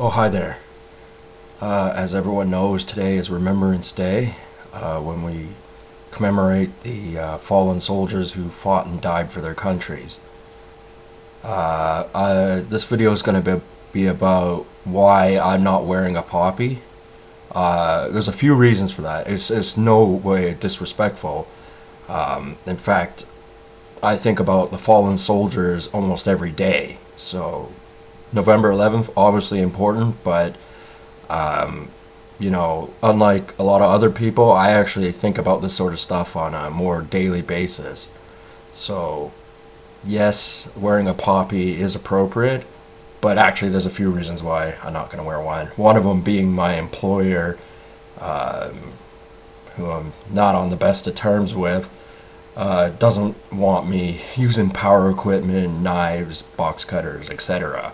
Oh, hi there. As everyone knows, today is Remembrance Day, when we commemorate the fallen soldiers who fought and died for their countries. This video is going to be about why I'm not wearing a poppy. There's a few reasons for that. It's no way disrespectful. In fact, I think about the fallen soldiers almost every day. So, November 11th, obviously important, but unlike a lot of other people, I actually think about this sort of stuff on a more daily basis. So, yes, wearing a poppy is appropriate, but actually, there's a few reasons why I'm not going to wear one. One of them being my employer, who I'm not on the best of terms with, doesn't want me using power equipment, knives, box cutters, etc.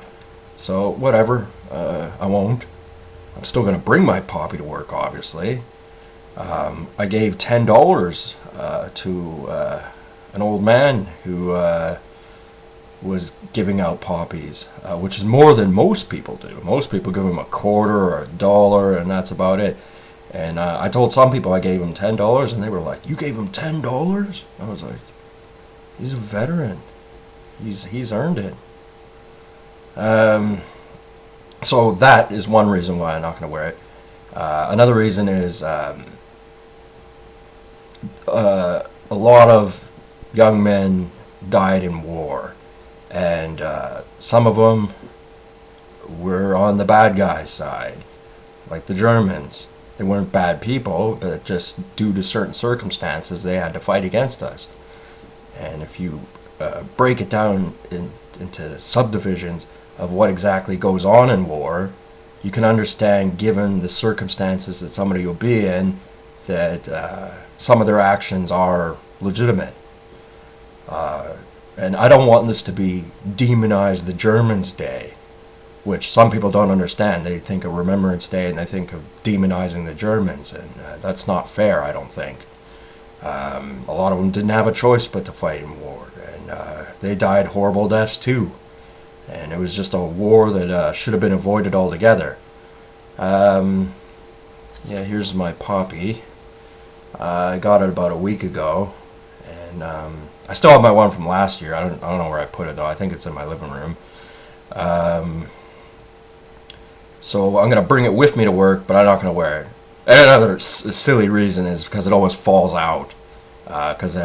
So, whatever, I won't. I'm still going to bring my poppy to work, obviously. I gave $10 to an old man who was giving out poppies, which is more than most people do. Most people give him a quarter or a dollar, and that's about it. And I told some people I gave him $10, and they were like, "You gave him $10?" I was like, "He's a veteran. He's earned it." So that is one reason why I'm not going to wear it. Another reason is a lot of young men died in war, and some of them were on the bad guys' side, like the Germans. They weren't bad people, but just due to certain circumstances, they had to fight against us. And if you break it down into subdivisions of what exactly goes on in war, you can understand, given the circumstances that somebody will be in, that some of their actions are legitimate. And I don't want this to be Demonize the Germans Day, which some people don't understand. They think of Remembrance Day and they think of demonizing the Germans, and that's not fair, I don't think. A lot of them didn't have a choice but to fight in war, and they died horrible deaths too. And it was just a war that should have been avoided altogether. Yeah, here's my poppy. I got it about a week ago, and I still have my one from last year. I don't know where I put it though. I think it's in my living room. So I'm gonna bring it with me to work, but I'm not gonna wear it. And another silly reason is because it always falls out. Because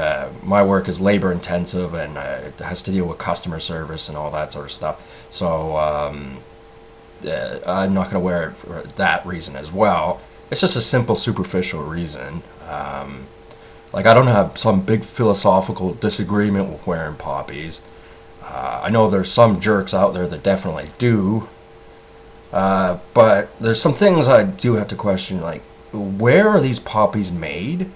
my work is labor intensive and it has to deal with customer service and all that sort of stuff. So I'm not going to wear it for that reason as well. It's just a simple superficial reason. Like, I don't have some big philosophical disagreement with wearing poppies. I know there's some jerks out there that definitely do. But there's some things I do have to question, like, where are these poppies made?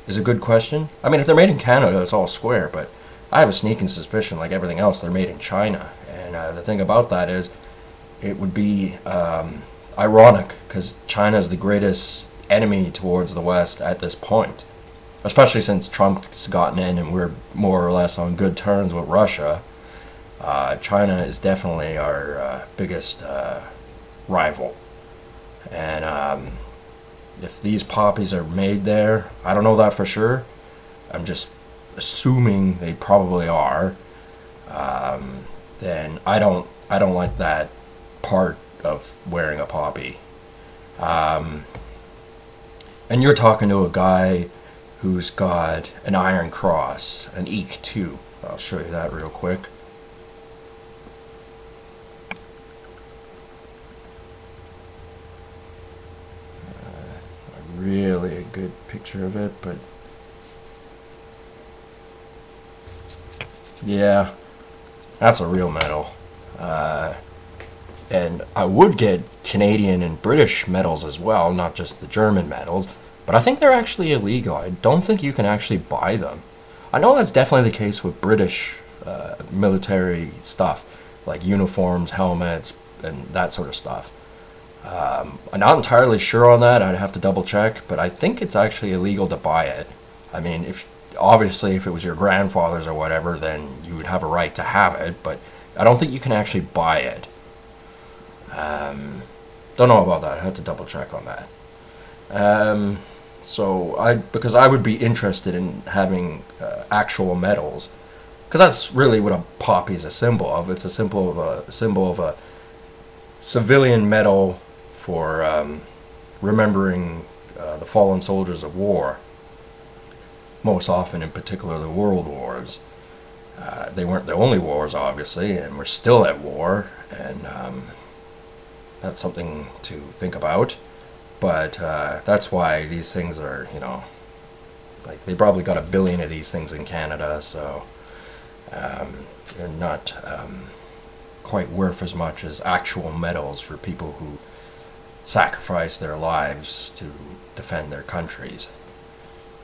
Is a good question. I mean, if they're made in Canada, it's all square, but I have a sneaking suspicion, like everything else, they're made in China. And the thing about that is, it would be ironic, because China is the greatest enemy towards the West at this point, especially since Trump's gotten in and we're more or less on good terms with Russia. China is definitely our biggest rival. And if these poppies are made there, I don't know that for sure. I'm just assuming they probably are. Then I don't like that part of wearing a poppy. And you're talking to a guy who's got an Iron Cross, an EEK 2. I'll show you that real quick. Really a good picture of it, but yeah, that's a real medal. And I would get Canadian and British medals as well, not just the German medals, but I think they're actually illegal. I don't think you can actually buy them. I know that's definitely the case with British military stuff, like uniforms, helmets, and that sort of stuff. I'm not entirely sure on that. I'd have to double check, but I think it's actually illegal to buy it. I mean, if obviously if it was your grandfather's or whatever, then you would have a right to have it, but I don't think you can actually buy it. Don't know about that. I have to double check on that. Because I would be interested in having actual medals, because that's really what a poppy is a symbol of. It's a symbol of a civilian medal for remembering the fallen soldiers of war. Most often, in particular, the world wars. They weren't the only wars, obviously, and we're still at war, and that's something to think about. But that's why these things are, like, they probably got 1 billion of these things in Canada, so they're not quite worth as much as actual medals for people who sacrifice their lives to defend their countries.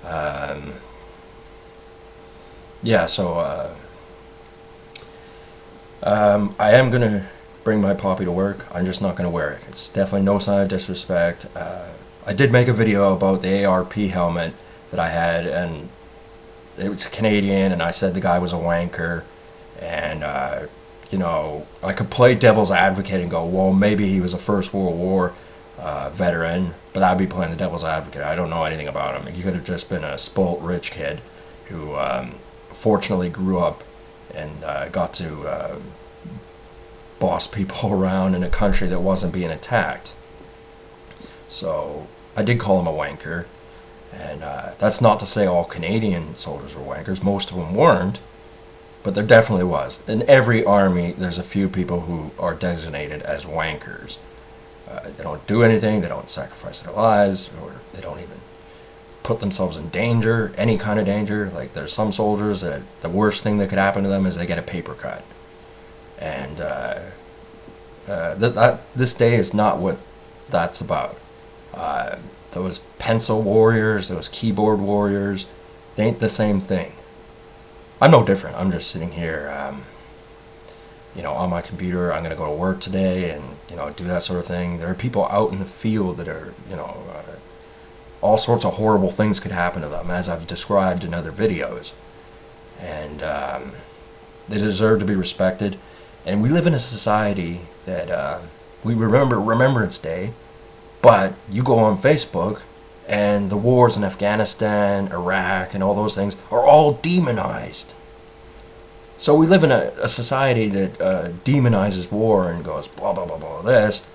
I am going to bring my poppy to work. I'm just not going to wear it. It's definitely no sign of disrespect. I did make a video about the ARP helmet that I had, and it was Canadian, and I said the guy was a wanker, and I could play devil's advocate and go, well, maybe he was a First World War veteran, but that would be playing the devil's advocate. I don't know anything about him. He could have just been a spoilt rich kid who fortunately grew up and got to boss people around in a country that wasn't being attacked. So I did call him a wanker, and that's not to say all Canadian soldiers were wankers. Most of them weren't, but there definitely was. In every army, there's a few people who are designated as wankers. They don't do anything, they don't sacrifice their lives, or they don't even put themselves in danger, any kind of danger. Like, there's some soldiers that the worst thing that could happen to them is they get a paper cut. And this day is not what that's about. Those pencil warriors, those keyboard warriors, they ain't the same thing. I'm no different. I'm just sitting here, on my computer. I'm going to go to work today and, do that sort of thing. There are people out in the field that are, all sorts of horrible things could happen to them, as I've described in other videos. And they deserve to be respected. And we live in a society that we remember Remembrance Day, but you go on Facebook and the wars in Afghanistan, Iraq, and all those things are all demonized. So we live in a society that demonizes war and goes blah, blah, blah, blah, this.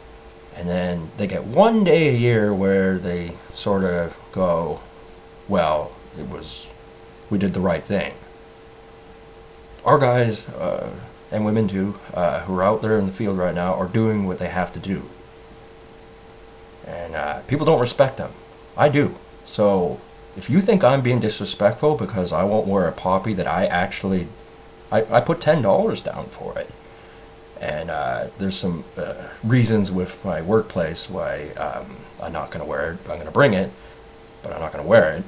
And then they get one day a year where they sort of go, well, we did the right thing. Our guys, and women too, who are out there in the field right now, are doing what they have to do. And people don't respect them. I do. So if you think I'm being disrespectful because I won't wear a poppy that I actually, I put $10 down for it. And there's some reasons with my workplace why I'm not going to wear it. I'm going to bring it, but I'm not going to wear it.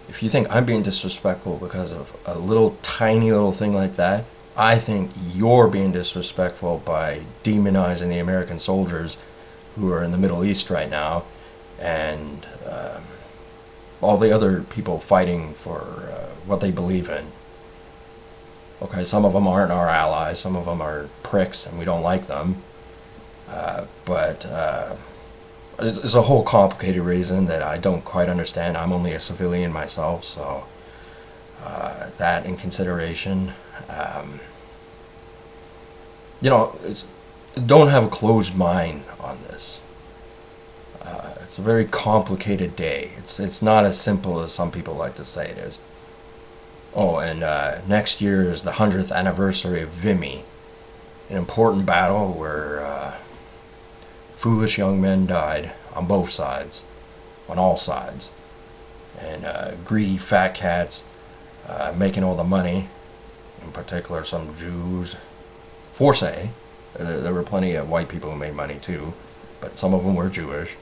If you think I'm being disrespectful because of a little tiny little thing like that, I think you're being disrespectful by demonizing the American soldiers who are in the Middle East right now, and all the other people fighting for what they believe in. Okay, some of them aren't our allies, some of them are pricks and we don't like them, but it's a whole complicated reason that I don't quite understand. I'm only a civilian myself, so that in consideration. Don't have a closed mind on this. It's a very complicated day. It's not as simple as some people like to say it is. Oh, and next year is the 100th anniversary of Vimy, an important battle where foolish young men died on both sides, on all sides, and greedy fat cats making all the money, in particular some Jews. Forsay, there were plenty of white people who made money too, but some of them were Jewish.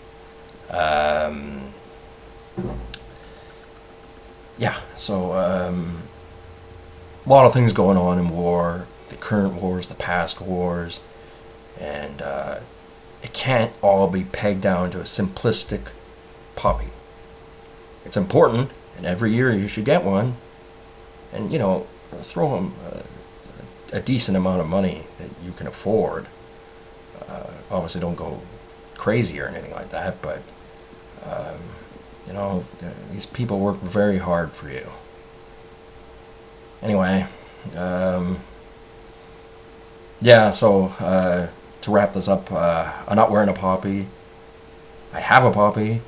So a lot of things going on in war, the current wars, the past wars, and it can't all be pegged down to a simplistic poppy. It's important, and every year you should get one, and throw them a decent amount of money that you can afford. Obviously, don't go crazy or anything like that, but you know, these people work very hard for you. Anyway, yeah, so to wrap this up, I'm not wearing a poppy. I have a poppy.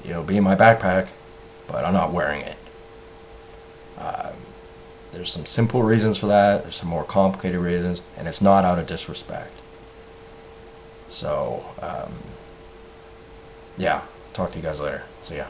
It'll be in my backpack, but I'm not wearing it. There's some simple reasons for that. There's some more complicated reasons, and it's not out of disrespect. So, yeah, talk to you guys later. See ya.